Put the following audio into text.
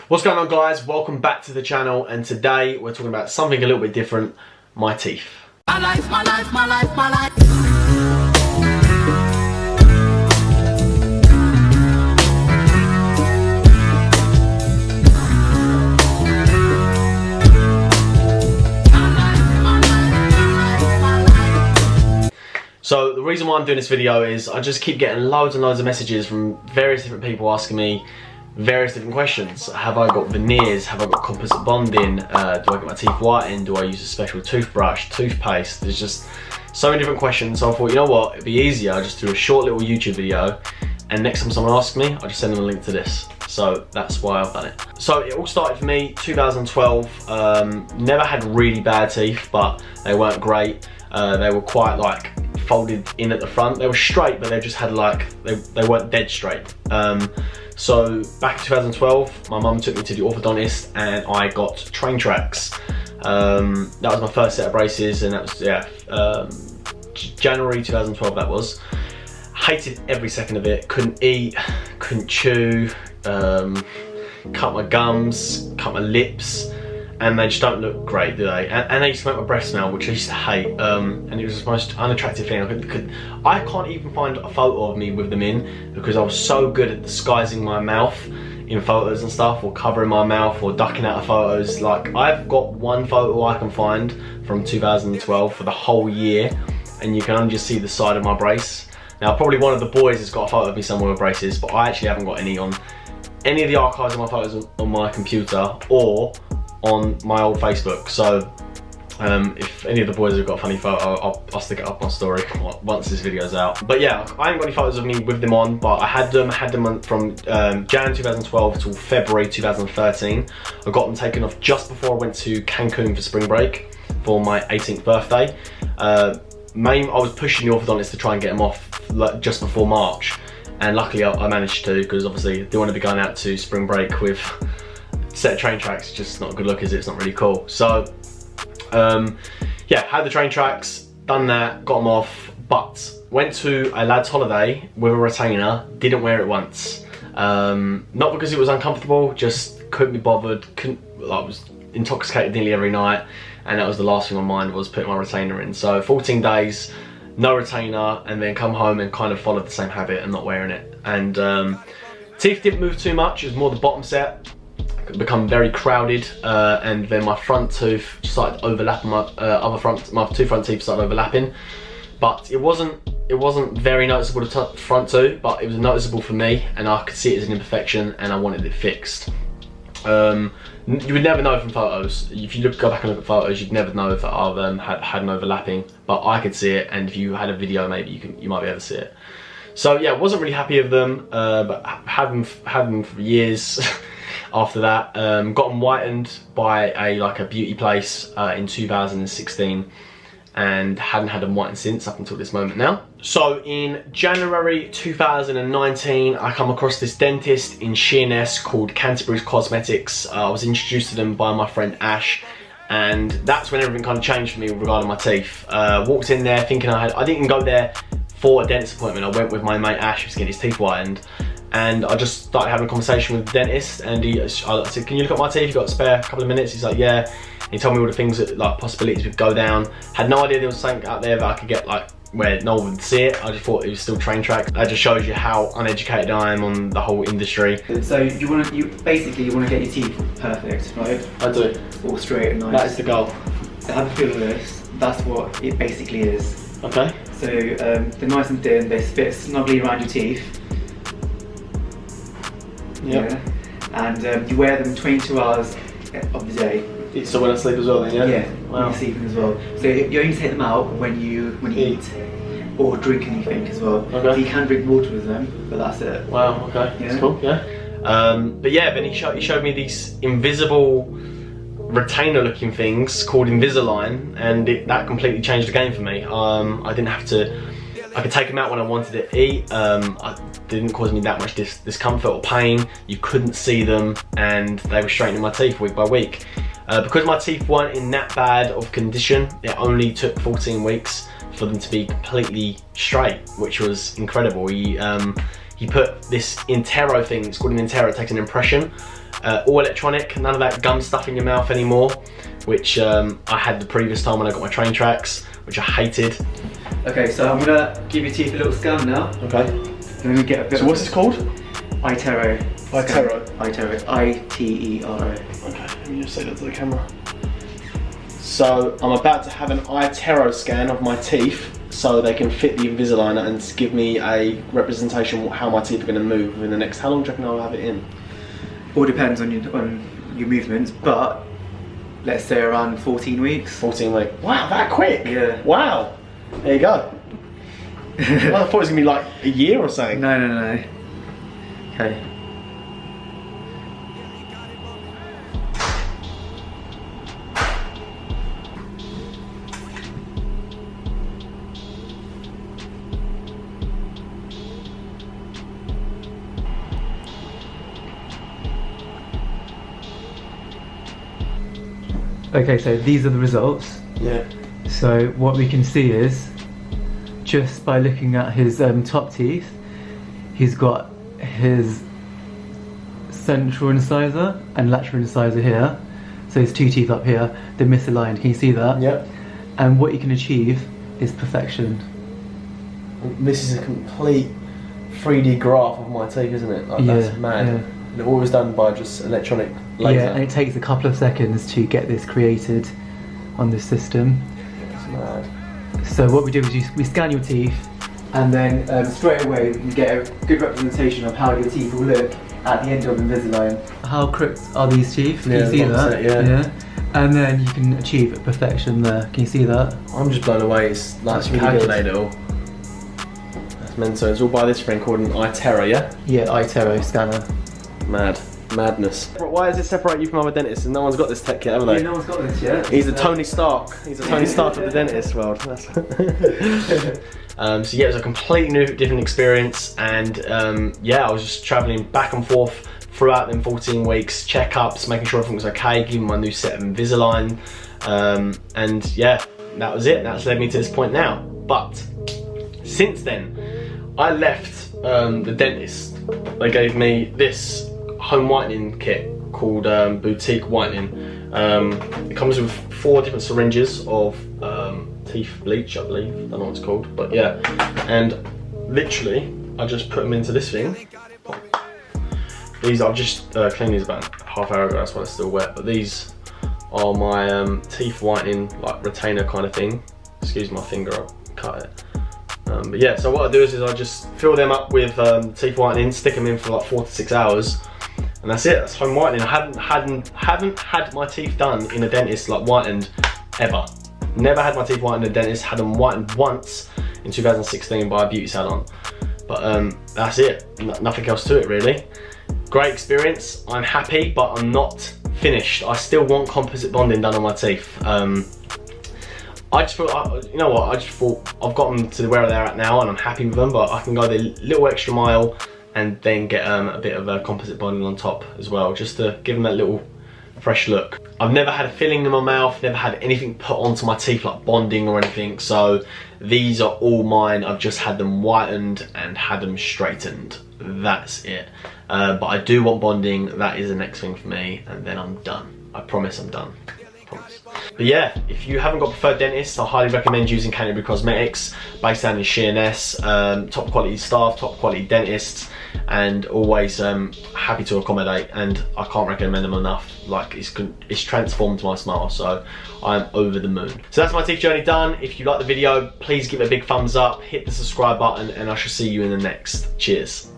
What's going on, guys? Welcome back to the channel, and today we're talking about something a little bit different: my teeth. My life, my life, my life, my life. So the reason why I'm doing this video is I just keep getting loads and loads of messages from various different people asking me various different questions. Have I got veneers? Have I got composite bonding? Do I get my teeth whitened? Do I use a special toothbrush, toothpaste? There's just so many different questions. So I thought, you know what, it'd be easier. I just do a short little YouTube video, and next time someone asks me, I'll just send them a link to this. So that's why I've done it. So it all started for me 2012. Never had really bad teeth, but they weren't great. They were quite like folded in at the front. They were straight, but they just had like, they weren't dead straight. So back in 2012, my mum took me to the orthodontist and I got train tracks. That was my first set of braces, and that was, January 2012 that was. Hated every second of it. Couldn't eat, couldn't chew, cut my gums, cut my lips, and they just don't look great, do they? And they used to make my breath smell, which I used to hate, and it was the most unattractive thing. I can't even find a photo of me with them in, because I was so good at disguising my mouth in photos and stuff, or covering my mouth, or ducking out of photos. Like, I've got one photo I can find from 2012 for the whole year, and you can only just see the side of my brace. Now, probably one of the boys has got a photo of me somewhere with braces, but I actually haven't got any on any of the archives of my photos on my computer, or on my old Facebook. So if any of the boys have got a funny photo, I'll stick it up on story once this video's out. But yeah, I ain't got any photos of me with them on, but I had them from Jan 2012 till February 2013. I got them taken off just before I went to Cancun for spring break for my 18th birthday. I was pushing the orthodontist to try and get them off just before March, and luckily I managed to, because obviously I didn't want to be going out to spring break with set of train tracks. Just not a good look, is it? It's not really cool. So yeah, had the train tracks, done that, got them off, but went to a lad's holiday with a retainer, didn't wear it once. Not because it was uncomfortable, just couldn't be bothered. I was intoxicated nearly every night, and that was the last thing on my mind, was putting my retainer in. So 14 days, no retainer, and then come home and kind of followed the same habit and not wearing it. And teeth didn't move too much, it was more the bottom set. Become very crowded, and then my front tooth started overlapping. My two front teeth started overlapping, but it wasn't very noticeable to front two, but it was noticeable for me, and I could see it as an imperfection, and I wanted it fixed. You would never know from photos. If you go back and look at photos, you'd never know if I've had an overlapping, but I could see it, and if you had a video, maybe you might be able to see it. So yeah, wasn't really happy with them, but had them for years. After that, got them whitened by a beauty place in 2016, and hadn't had them whitened since, up until this moment now. So in January 2019, I come across this dentist in Sheerness called Canterbury Cosmetics. I was introduced to them by my friend Ash, and that's when everything kind of changed for me regarding my teeth. Walked in there thinking I didn't even go there for a dentist appointment. I went with my mate Ash, who was getting his teeth whitened. And I just started having a conversation with the dentist, and I said, "Can you look at my teeth? You got a spare couple of minutes?" He's like, "Yeah." And he told me all the things that, like, possibilities would go down. Had no idea there was something out there that I could get, like, where no one would see it. I just thought it was still train track. That just shows you how uneducated I am on the whole industry. So you basically want to get your teeth perfect, right? I do. All straight and nice. That is the goal. So have a feel of this. That's what it basically is. Okay. So they're nice and thin. They fit snugly around your teeth. Yep. Yeah. And you wear them 22 hours of the day. So when I sleep as well, then, yeah? Yeah, wow. when you're sleeping as well. So you only take them out when you eat or drink anything as well. Okay. So you can drink water with them, but that's it. Wow, okay, Yeah. That's cool, yeah. But yeah, then he showed me these invisible retainer looking things called Invisalign, and that completely changed the game for me. I didn't have to, I could take them out when I wanted to eat. It didn't cause me that much discomfort or pain. You couldn't see them, and they were straightening my teeth week by week. Because my teeth weren't in that bad of condition, it only took 14 weeks for them to be completely straight, which was incredible. He he put this Intero thing, it's called an Intero, it takes an impression. All electronic, none of that gum stuff in your mouth anymore, which I had the previous time when I got my train tracks, which I hated. Okay, so I'm gonna give your teeth a little scan now. Okay. Let me get a bit. So what's this called? Itero. Itero. Itero. I-T-E-R-O. Okay, let me just say that to the camera. So I'm about to have an Itero scan of my teeth so they can fit the Invisalign and give me a representation of how my teeth are going to move within the next. How long do you reckon I'll have it in? All depends on your movements, but let's say around 14 weeks. 14 weeks. Wow, that quick? Yeah. Wow. There you go. I thought it was going to be like a year or something. No. Okay. Okay, so these are the results. Yeah. So what we can see is, just by looking at his top teeth, he's got his central incisor and lateral incisor here. So his 2 teeth up here, they're misaligned. Can you see that? Yep. And what you can achieve is perfection. This is a complete 3D graph of my teeth, isn't it? Like, that's mad. Yeah. And it all was done by just electronic laser. Yeah, and it takes a couple of seconds to get this created on this system. That's mad. So what we do is we scan your teeth, and then straight away we can get a good representation of how your teeth will look at the end of Invisalign. How crooked are these teeth? Can you see that? Yeah. And then you can achieve perfection there. Can you see that? I'm just blown away. It's like That's really calculated it all. That's mental. It's all by this friend called an Itero, yeah? Yeah, Itero scanner. Madness. Why does it separate you from other dentists? And no one's got this tech yet, have they? Yeah, no one's got this yet. He's a Tony Stark. He's a Tony Stark of the dentist world. So yeah, it was a completely new, different experience, and yeah, I was just travelling back and forth throughout them 14 weeks, checkups, making sure everything was okay, giving my new set of Invisalign, and yeah, that was it. That's led me to this point now. But since then, I left the dentist. They gave me this home whitening kit called Boutique Whitening. It comes with 4 different syringes of teeth bleach, I believe. I don't know what it's called, but yeah. And literally, I just put them into this thing. These, I've just cleaned these about half hour ago, that's why they're still wet. But these are my teeth whitening, like retainer kind of thing. Excuse my finger, I'll cut it. But yeah, so what I do is I just fill them up with teeth whitening, stick them in for like 4 to 6 hours, and that's it. That's home whitening. I haven't had my teeth done in a dentist, like whitened, ever. Never had my teeth whitened in a dentist. Had them whitened once in 2016 by a beauty salon. But that's it. Nothing else to it really. Great experience. I'm happy, but I'm not finished. I still want composite bonding done on my teeth. I just thought, you know what, I just thought I've got them to where they're at now and I'm happy with them, but I can go the little extra mile and then get a bit of composite bonding on top as well, just to give them that little fresh look. I've never had a filling in my mouth, never had anything put onto my teeth like bonding or anything, so these are all mine. I've just had them whitened and had them straightened. That's it. But I do want bonding. That is the next thing for me, and then I'm done. I promise I'm done. Promise. But yeah, if you haven't got preferred dentists, I highly recommend using Canterbury Cosmetics, based down in Sheerness. Top quality staff, top quality dentists, and always happy to accommodate, and I can't recommend them enough. Like, it's transformed my smile, so I'm over the moon. So that's my teeth journey done. If you like the video, please give it a big thumbs up, hit the subscribe button, and I shall see you in the next. Cheers.